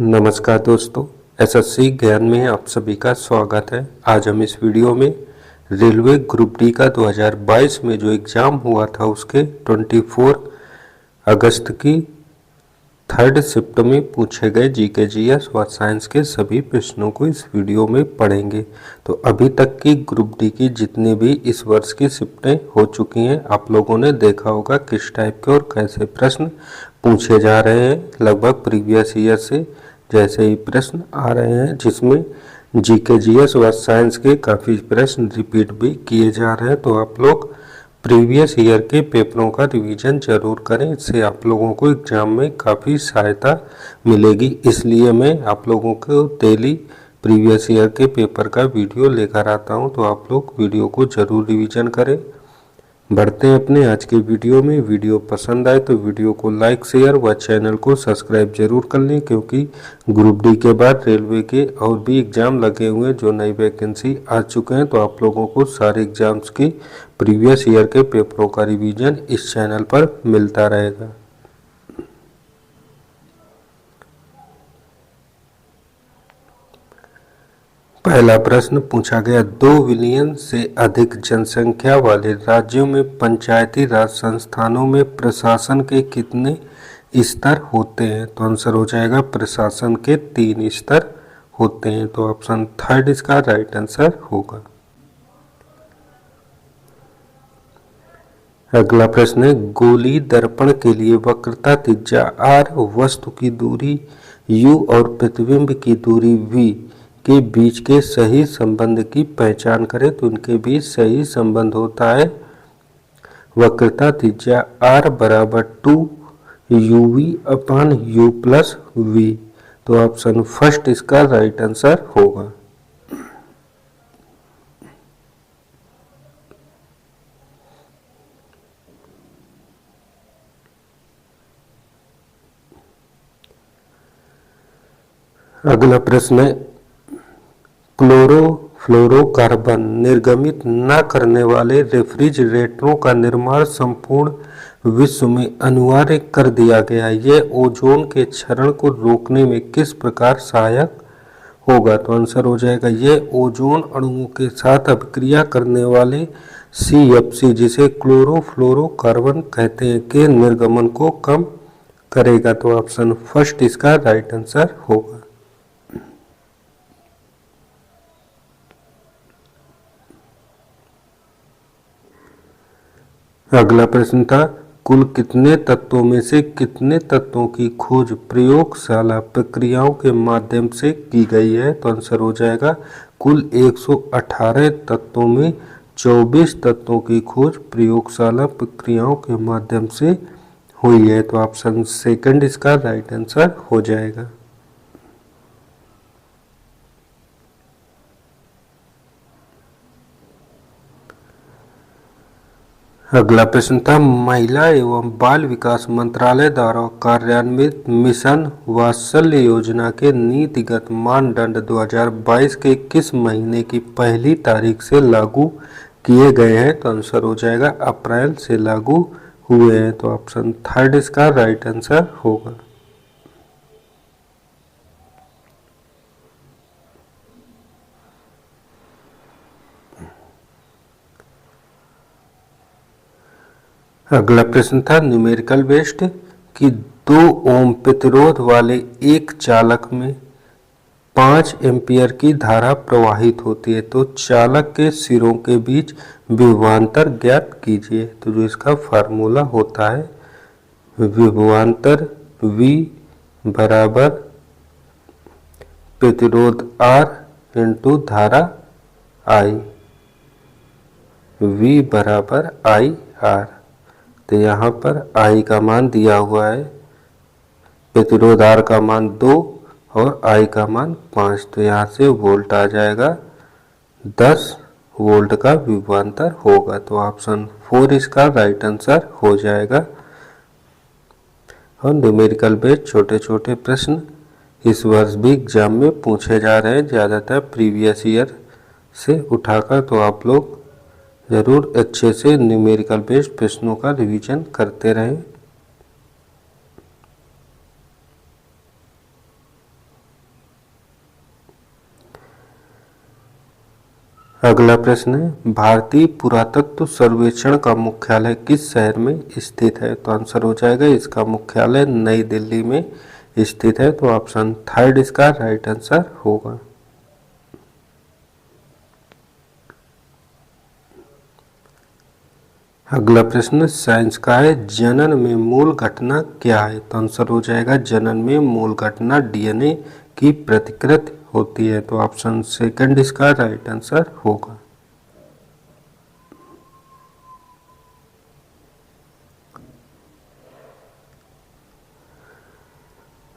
नमस्कार दोस्तों, एसएससी ज्ञान में आप सभी का स्वागत है। आज हम इस वीडियो में रेलवे ग्रुप डी का 2022 में जो एग्ज़ाम हुआ था उसके 24 अगस्त की थर्ड शिफ्ट में पूछे गए जीके जीएस व साइंस के सभी प्रश्नों को इस वीडियो में पढ़ेंगे। तो अभी तक की ग्रुप डी की जितनी भी इस वर्ष की शिफ्टें हो चुकी हैं, आप लोगों ने देखा होगा किस टाइप के और कैसे प्रश्न पूछे जा रहे हैं। लगभग प्रीवियस ईयर से जैसे ही प्रश्न आ रहे हैं, जिसमें जीके जीएस व साइंस के काफ़ी प्रश्न रिपीट भी किए जा रहे हैं। तो आप लोग प्रीवियस ईयर के पेपरों का रिवीजन जरूर करें, इससे आप लोगों को एग्जाम में काफ़ी सहायता मिलेगी। इसलिए मैं आप लोगों को डेली प्रीवियस ईयर के पेपर का वीडियो लेकर आता हूं, तो आप लोग वीडियो को जरूर रिवीजन करें। बढ़ते हैं अपने आज के वीडियो में। वीडियो पसंद आए तो वीडियो को लाइक शेयर व चैनल को सब्सक्राइब जरूर कर लें, क्योंकि ग्रुप डी के बाद रेलवे के और भी एग्ज़ाम लगे हुए हैं, जो नई वैकेंसी आ चुके हैं। तो आप लोगों को सारे एग्ज़ाम्स की प्रीवियस ईयर के पेपरों का रिवीजन इस चैनल पर मिलता रहेगा। पहला प्रश्न पूछा गया, 2 बिलियन से अधिक जनसंख्या वाले राज्यों में पंचायती राज संस्थानों में प्रशासन के कितने स्तर होते हैं? तो आंसर हो जाएगा प्रशासन के 3 स्तर होते हैं। तो ऑप्शन थर्ड इसका राइट आंसर होगा। अगला प्रश्न है, गोली दर्पण के लिए वक्रता त्रिज्या r, वस्तु की दूरी u और प्रतिबिंब की दूरी v के बीच के सही संबंध की पहचान करें। तो इनके बीच सही संबंध होता है वक्रता त्रिज्या r बराबर 2uv अपान u प्लस v। तो ऑप्शन फर्स्ट इसका राइट आंसर होगा। अगला प्रश्न है, क्लोरोफ्लोरोकार्बन निर्गमित न करने वाले रेफ्रिजरेटरों का निर्माण संपूर्ण विश्व में अनिवार्य कर दिया गया। यह ओजोन के क्षरण को रोकने में किस प्रकार सहायक होगा? तो आंसर हो जाएगा, यह ओजोन अणुओं के साथ अभिक्रिया करने वाले CFC, जिसे क्लोरोफ्लोरोकार्बन कहते हैं, के निर्गमन को कम करेगा। तो ऑप्शन फर्स्ट इसका राइट आंसर होगा। अगला प्रश्न था, कुल कितने तत्वों में से कितने तत्वों की खोज प्रयोगशाला प्रक्रियाओं के माध्यम से की गई है? तो आंसर हो जाएगा, कुल 118 तत्वों में 24 तत्वों की खोज प्रयोगशाला प्रक्रियाओं के माध्यम से हुई है। तो ऑप्शन सेकंड इसका राइट आंसर हो जाएगा। अगला प्रश्न था, महिला एवं बाल विकास मंत्रालय द्वारा कार्यान्वित मिशन वात्सल्य योजना के नीतिगत मानदंड 2022 के किस महीने की पहली तारीख से लागू किए गए हैं? तो आंसर हो जाएगा अप्रैल से लागू हुए हैं। तो ऑप्शन थर्ड इसका राइट आंसर होगा। अगला प्रश्न था, न्यूमेरिकल बेस्ड कि 2 ओम प्रतिरोध वाले एक चालक में 5 एम्पियर की धारा प्रवाहित होती है। तो चालक के सिरों के बीच विभवांतर ज्ञात कीजिए। तो जो इसका फार्मूला होता है, विभवांतर V बराबर प्रतिरोध R इंटू धारा I, V बराबर IR। तो यहाँ पर I का मान दिया हुआ है, प्रतिरोध R का मान 2 और I का मान 5। तो यहाँ से वोल्ट आ जाएगा, 10 वोल्ट का विभवांतर होगा। तो ऑप्शन 4 इसका राइट आंसर हो जाएगा। और न्यूमेरिकल बेस्ड छोटे छोटे प्रश्न इस वर्ष भी एग्जाम में पूछे जा रहे हैं, ज़्यादातर प्रीवियस ईयर से उठाकर। तो आप लोग ज़रूर अच्छे से न्यूमेरिकल बेस्ड प्रश्नों का रिवीजन करते रहें। अगला प्रश्न है, भारतीय पुरातत्व सर्वेक्षण का मुख्यालय किस शहर में स्थित है? तो आंसर हो जाएगा इसका मुख्यालय नई दिल्ली में स्थित है। तो ऑप्शन थर्ड इसका राइट आंसर होगा। अगला प्रश्न साइंस का है, जनन में मूल घटना क्या है? तो आंसर हो जाएगा जनन में मूल घटना डीएनए की प्रतिकृति होती है। तो ऑप्शन सेकंड इसका राइट आंसर होगा।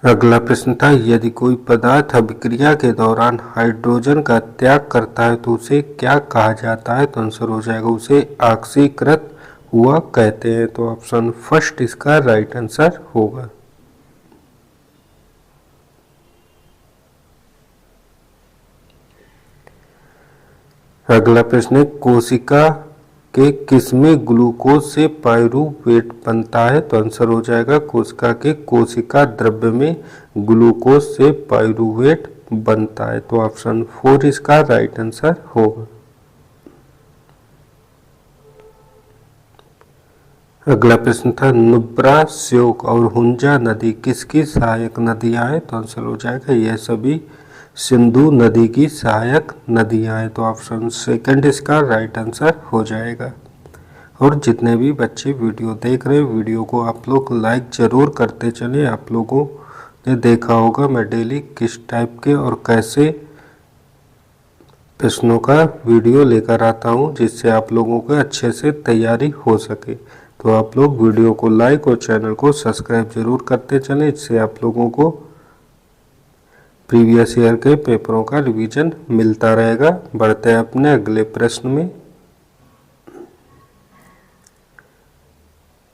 अगला प्रश्न था, यदि कोई पदार्थ अभिक्रिया के दौरान हाइड्रोजन का त्याग करता है तो उसे क्या कहा जाता है? तो आंसर हो जाएगा उसे ऑक्सीकृत हुआ कहते हैं। तो ऑप्शन फर्स्ट इसका राइट आंसर होगा। अगला प्रश्न है, कोशिका के किसमें ग्लूकोज से पाइरूवेट बनता है? तो आंसर हो जाएगा कोशिका के कोशिका द्रव्य में ग्लूकोज से पाइरूवेट बनता है। तो ऑप्शन फोर इसका राइट आंसर होगा। अगला प्रश्न था, नुब्रा, श्योक और हुंजा नदी किसकी सहायक नदियां हैं? तो आंसर हो जाएगा यह सभी सिंधु नदी की सहायक नदियां हैं। तो ऑप्शन सेकंड इसका राइट आंसर हो जाएगा। और जितने भी बच्चे वीडियो देख रहे हैं, वीडियो को आप लोग लाइक जरूर करते चलें। आप लोगों ने देखा होगा मैं डेली किस टाइप के और कैसे प्रश्नों का वीडियो लेकर आता हूं, जिससे आप लोगों को अच्छे से तैयारी हो सके। तो आप लोग वीडियो को लाइक और चैनल को सब्सक्राइब जरूर करते चलें, इससे आप लोगों को प्रीवियस ईयर के पेपरों का रिवीजन मिलता रहेगा। बढ़ते हैं अपने अगले प्रश्न में।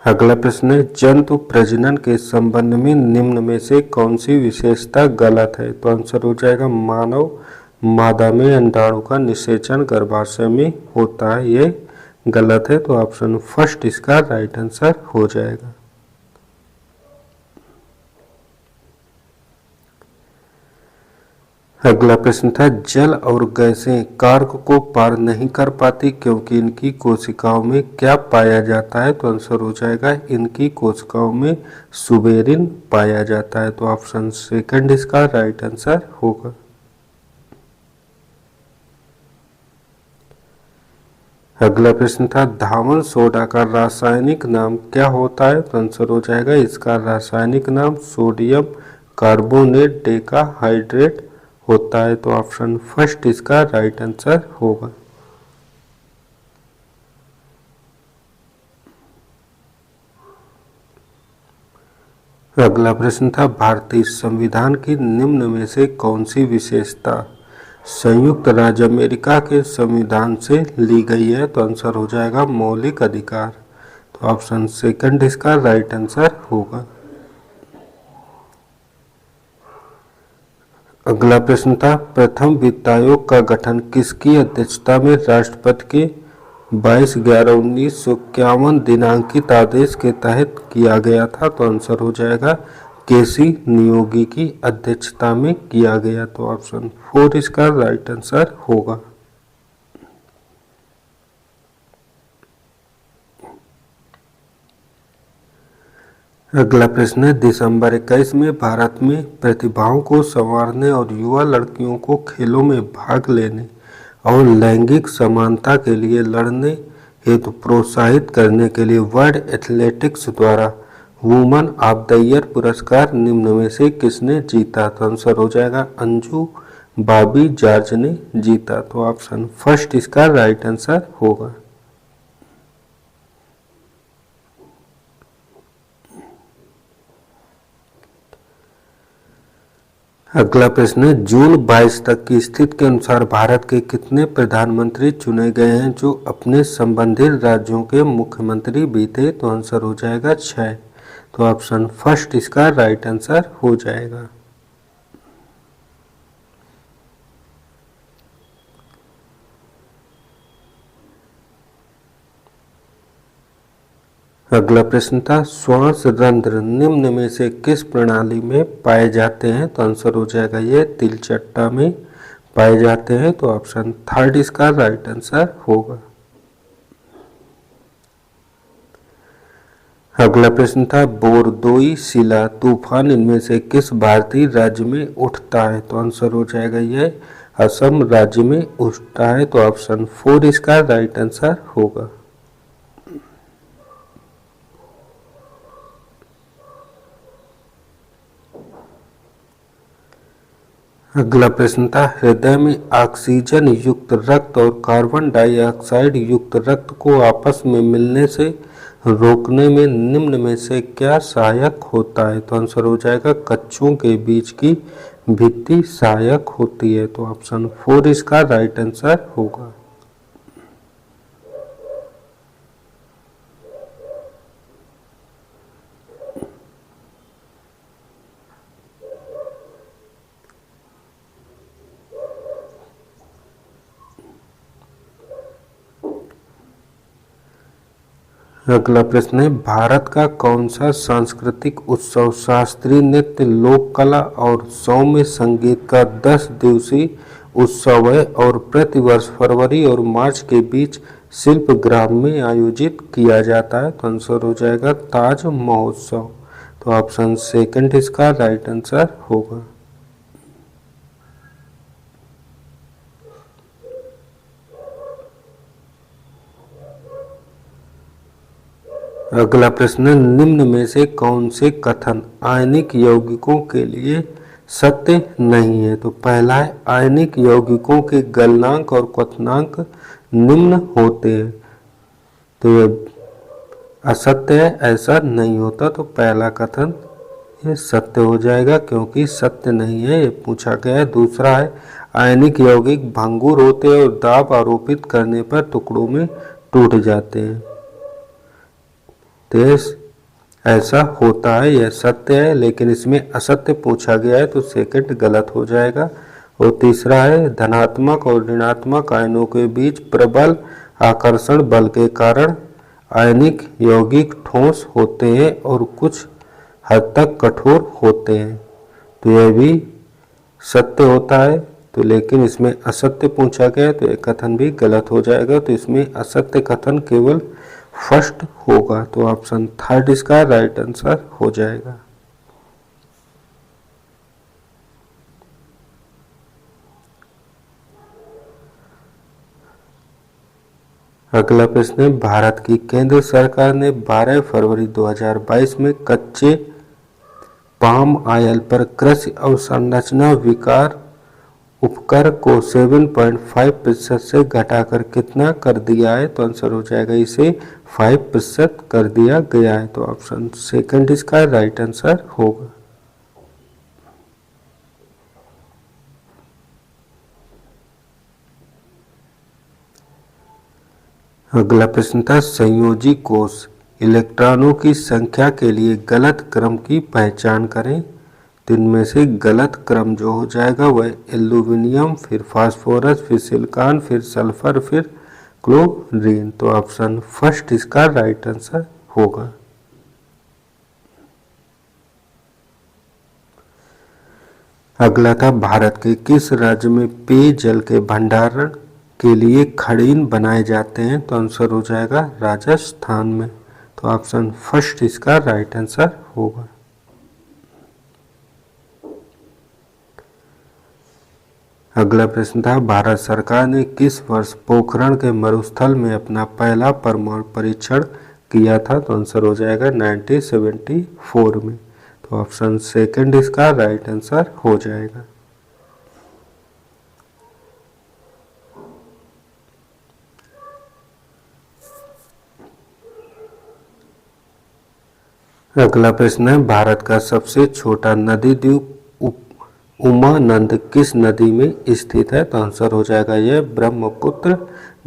अगला प्रश्न है, जंतु प्रजनन के संबंध में निम्न में से कौन सी विशेषता गलत है? तो आंसर हो जाएगा मानव मादा में अंडाणु का निषेचन गर्भाशय में होता है, ये गलत है। तो ऑप्शन फर्स्ट इसका राइट आंसर हो जाएगा। अगला प्रश्न था, जल और गैसें कार्क को पार नहीं कर पाती क्योंकि इनकी कोशिकाओं में क्या पाया जाता है? तो आंसर हो जाएगा इनकी कोशिकाओं में सुबेरिन पाया जाता है। तो ऑप्शन सेकंड इसका राइट आंसर होगा। अगला प्रश्न था, धावन सोडा का रासायनिक नाम क्या होता है? तो आंसर हो जाएगा इसका रासायनिक नाम सोडियम कार्बोनेट डेकाहाइड्रेट होता है। तो ऑप्शन फर्स्ट इसका राइट आंसर होगा। अगला प्रश्न था, भारतीय संविधान की निम्न में से कौन सी विशेषता संयुक्त राज्य अमेरिका के संविधान से ली गई है? तो आंसर हो जाएगा मौलिक अधिकार। तो ऑप्शन सेकंड इसका राइट आंसर होगा। अगला प्रश्न था, प्रथम वित्त आयोग का गठन किसकी अध्यक्षता में राष्ट्रपति के 22/11/1951 दिनांकित आदेश के तहत किया गया था? तो आंसर हो जाएगा केसी नियोगी की अध्यक्षता में किया गया। तो ऑप्शन फोर इसका राइट आंसर होगा। अगला प्रश्न है, दिसंबर 21 में भारत में प्रतिभाओं को संवारने और युवा लड़कियों को खेलों में भाग लेने और लैंगिक समानता के लिए लड़ने हेतु प्रोत्साहित करने के लिए वर्ल्ड एथलेटिक्स द्वारा वुमन ऑफ द ईयर पुरस्कार निम्न में से किसने जीता? तो आंसर हो जाएगा अंजू बॉबी जॉर्ज ने जीता। तो ऑप्शन फर्स्ट इसका राइट आंसर होगा। अगला प्रश्न है, जून 22 तक की स्थिति के अनुसार भारत के कितने प्रधानमंत्री चुने गए हैं जो अपने संबंधित राज्यों के मुख्यमंत्री भी थे? तो आंसर हो जाएगा 6। तो ऑप्शन फर्स्ट इसका राइट आंसर हो जाएगा। अगला प्रश्न था, श्वास रंध्र निम्न में से किस प्रणाली में पाए जाते हैं? तो आंसर हो जाएगा ये तिलचट्टा में पाए जाते हैं, तो ऑप्शन थर्ड इसका राइट आंसर होगा। अगला प्रश्न था बोरदोई, शिला, तूफान इनमें से किस भारतीय राज्य में उठता है, तो आंसर हो जाएगा यह असम राज्य में उठता है, तो ऑप्शन फोर इसका राइट आंसर होगा। अगला प्रश्न था हृदय में ऑक्सीजन युक्त रक्त और कार्बन डाइऑक्साइड युक्त रक्त को आपस में मिलने से रोकने में निम्न में से क्या सहायक होता है, तो आंसर हो जाएगा कच्छों के बीच की भित्ति सहायक होती है, तो ऑप्शन फोर इसका राइट आंसर होगा। अगला प्रश्न है भारत का कौन सा सांस्कृतिक उत्सव शास्त्रीय नृत्य, लोक कला और सौम्य संगीत का 10 दिवसीय उत्सव है और प्रतिवर्ष फरवरी और मार्च के बीच शिल्पग्राम में आयोजित किया जाता है, तो आंसर हो जाएगा ताज महोत्सव, तो ऑप्शन सेकंड इसका राइट आंसर होगा। अगला प्रश्न निम्न में से कौन से कथन आयनिक यौगिकों के लिए सत्य नहीं है, तो पहला है आयनिक यौगिकों के गलनांक और क्वथनांक निम्न होते हैं, तो यह असत्य है, ऐसा नहीं होता, तो पहला कथन ये सत्य हो जाएगा क्योंकि सत्य नहीं है, ये पूछा गया है। दूसरा है आयनिक यौगिक भंगुर होते हैं और दाब आरोपित करने पर टुकड़ों में टूट जाते हैं, ऐसा होता है, यह सत्य है, लेकिन इसमें असत्य पूछा गया है, तो सेकंड गलत हो जाएगा। और तीसरा है धनात्मक और ऋणात्मक आयनों के बीच प्रबल आकर्षण बल के कारण आयनिक यौगिक ठोस होते हैं और कुछ हद तक कठोर होते हैं, तो यह भी सत्य होता है, तो लेकिन इसमें असत्य पूछा गया है, तो यह कथन भी गलत हो जाएगा, तो इसमें असत्य कथन केवल फर्स्ट होगा, तो ऑप्शन थर्ड इसका राइट आंसर हो जाएगा। अगला प्रश्न है भारत की केंद्र सरकार ने 12 फरवरी 2022 में कच्चे पाम ऑयल पर कृषि अवसंरचना विकार उपकर को 7.5% से घटाकर कितना कर दिया है, तो आंसर हो जाएगा इसे 5% कर दिया गया है, तो ऑप्शन सेकंड इसका राइट आंसर होगा। अगला प्रश्न था संयोजी कोष इलेक्ट्रॉनों की संख्या के लिए गलत क्रम की पहचान करें, तो इनमें से गलत क्रम जो हो जाएगा वह एल्यूमिनियम, फिर फास्फोरस, फिर सिलिकॉन, फिर सल्फर, फिर क्लोरीन, तो ऑप्शन फर्स्ट इसका राइट आंसर होगा। अगला था भारत के किस राज्य में पेयजल के भंडारण के लिए खड़ीन बनाए जाते हैं, तो आंसर हो जाएगा राजस्थान में, तो ऑप्शन फर्स्ट इसका राइट आंसर होगा। अगला प्रश्न था भारत सरकार ने किस वर्ष पोखरण के मरुस्थल में अपना पहला परमाणु परीक्षण किया था, तो आंसर हो जाएगा 1974 में, तो ऑप्शन सेकंड इसका राइट आंसर हो जाएगा। अगला प्रश्न है भारत का सबसे छोटा नदी द्वीप उमानंद किस नदी में स्थित है, तो आंसर हो जाएगा यह ब्रह्मपुत्र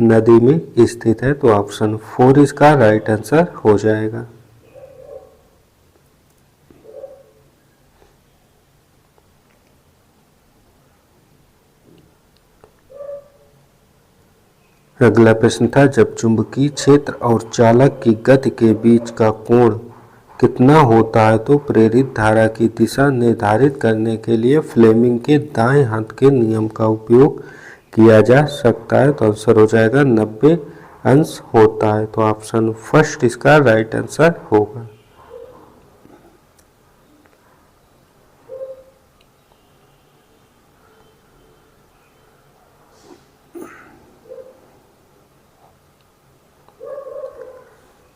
नदी में स्थित है, तो ऑप्शन फोर इसका राइट आंसर हो जाएगा। अगला प्रश्न था जब चुंबकीय क्षेत्र और चालक की गति के बीच का कोण कितना होता है तो प्रेरित धारा की दिशा निर्धारित करने के लिए फ्लेमिंग के दाएं हाथ के नियम का उपयोग किया जा सकता है। तो आंसर हो जाएगा 90 अंश होता है। तो ऑप्शन फर्स्ट इसका राइट आंसर होगा।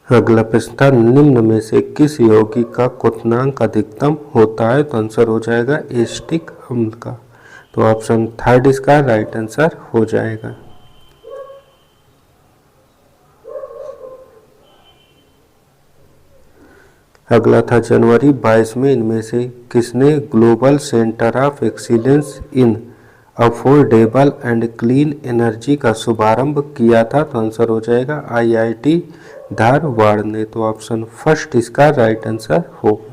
अगला प्रश्न था, निम्न में से किस यौगिक का क्वथनांक अधिकतम होता है? तो आंसर हो जाएगा एसिटिक अम्ल का। तो ऑप्शन थर्ड इसका राइट आंसर हो जाएगा। अगला था, जनवरी 22 में इनमें से किसने global centre of excellence in affordable and clean energy का शुभारंभ किया था? तो आंसर हो जाएगा IIT धारवाड़ ने। तो ऑप्शन फर्स्ट इसका राइट आंसर होगा।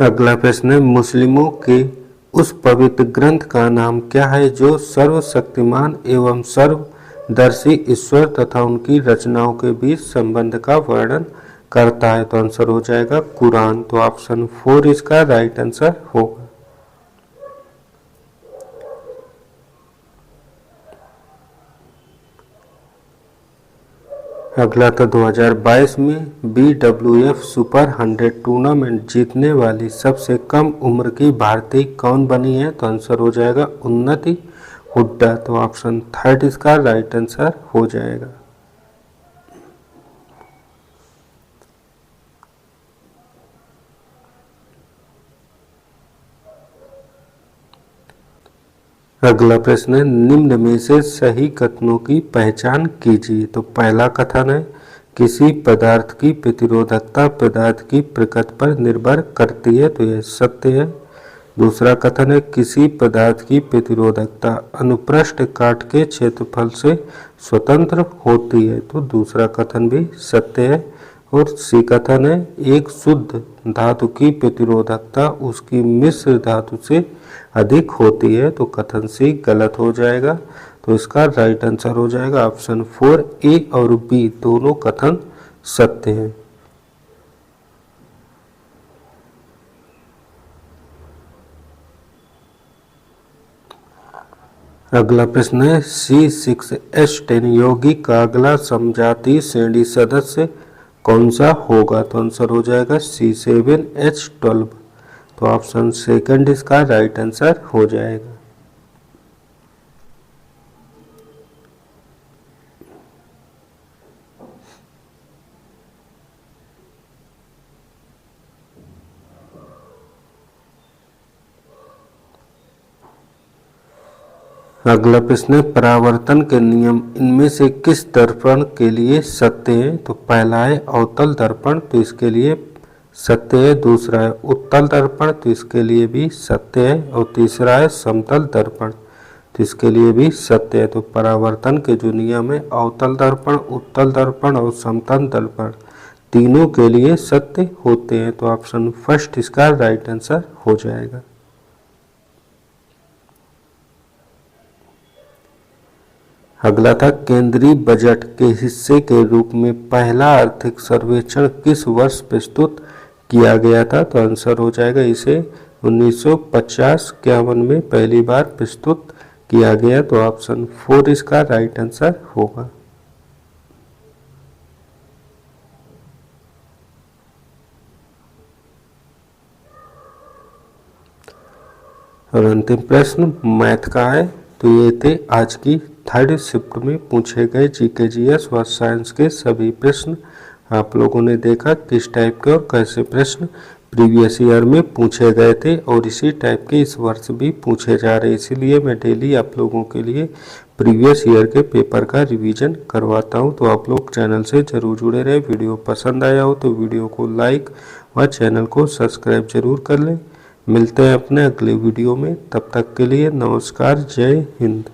अगला प्रश्न है, मुस्लिमों के उस पवित्र ग्रंथ का नाम क्या है जो सर्वशक्तिमान एवं सर्वदर्शी ईश्वर तथा उनकी रचनाओं के बीच संबंध का वर्णन करता है? तो आंसर हो जाएगा कुरान। तो ऑप्शन 4 इसका राइट आंसर होगा। अगला था, 2022 में BWF सुपर 100 टूर्नामेंट जीतने वाली सबसे कम उम्र की भारतीय कौन बनी है? तो आंसर हो जाएगा उन्नति हुड्डा। तो ऑप्शन थर्ड इसका राइट आंसर हो जाएगा। अगला प्रश्न है, निम्न में से सही कथनों की पहचान कीजिए। तो पहला कथन है, किसी पदार्थ की प्रतिरोधकता पदार्थ की प्रकृति पर निर्भर करती है। तो यह सत्य है। दूसरा कथन है, किसी पदार्थ की प्रतिरोधकता अनुप्रस्थ काट के क्षेत्रफल से स्वतंत्र होती है। तो दूसरा कथन भी सत्य है। और सी कथन है, एक शुद्ध धातु की प्रतिरोधकता उसकी मिश्र धातु से अधिक होती है। तो कथन सी गलत हो जाएगा। तो इसका राइट आंसर हो जाएगा ऑप्शन 4, ए और बी दोनों कथन सत्य हैं। अगला प्रश्न है, C6H10 यौगिक का अगला समजातीय श्रेणी सदस्य कौन सा होगा? तो आंसर हो जाएगा C7H12। तो ऑप्शन सेकंड इसका राइट आंसर हो जाएगा। अगला प्रश्न है, परावर्तन के नियम इनमें से किस दर्पण के लिए सत्य है? तो पहला है अवतल दर्पण, तो इसके लिए सत्य है। दूसरा है उत्तल दर्पण, तो इसके लिए भी सत्य है। और तीसरा है समतल दर्पण, तो इसके लिए भी सत्य है। तो परावर्तन के जो नियम है अवतल दर्पण, उत्तल दर्पण और समतल दर्पण तीनों के लिए सत्य होते हैं। तो ऑप्शन फर्स्ट इसका राइट आंसर हो जाएगा। अगला था, केंद्रीय बजट के हिस्से के रूप में पहला आर्थिक सर्वेक्षण किस वर्ष प्रस्तुत किया गया था? तो आंसर हो जाएगा इसे 1950-51 में पहली बार प्रस्तुत किया गया। तो ऑप्शन 4 इसका राइट आंसर होगा। और अंतिम प्रश्न मैथ का है। तो ये थे आज की थर्ड शिफ्ट में पूछे गए जीके जीएस व साइंस के सभी प्रश्न। आप लोगों ने देखा किस टाइप के और कैसे प्रश्न प्रीवियस ईयर में पूछे गए थे और इसी टाइप के इस वर्ष भी पूछे जा रहे। इसीलिए मैं डेली आप लोगों के लिए प्रीवियस ईयर के पेपर का रिवीजन करवाता हूं। तो आप लोग चैनल से जरूर जुड़े रहे। वीडियो पसंद आया हो तो वीडियो को लाइक व चैनल को सब्सक्राइब जरूर कर लें। मिलते हैं अपने अगले वीडियो में, तब तक के लिए नमस्कार, जय हिंद।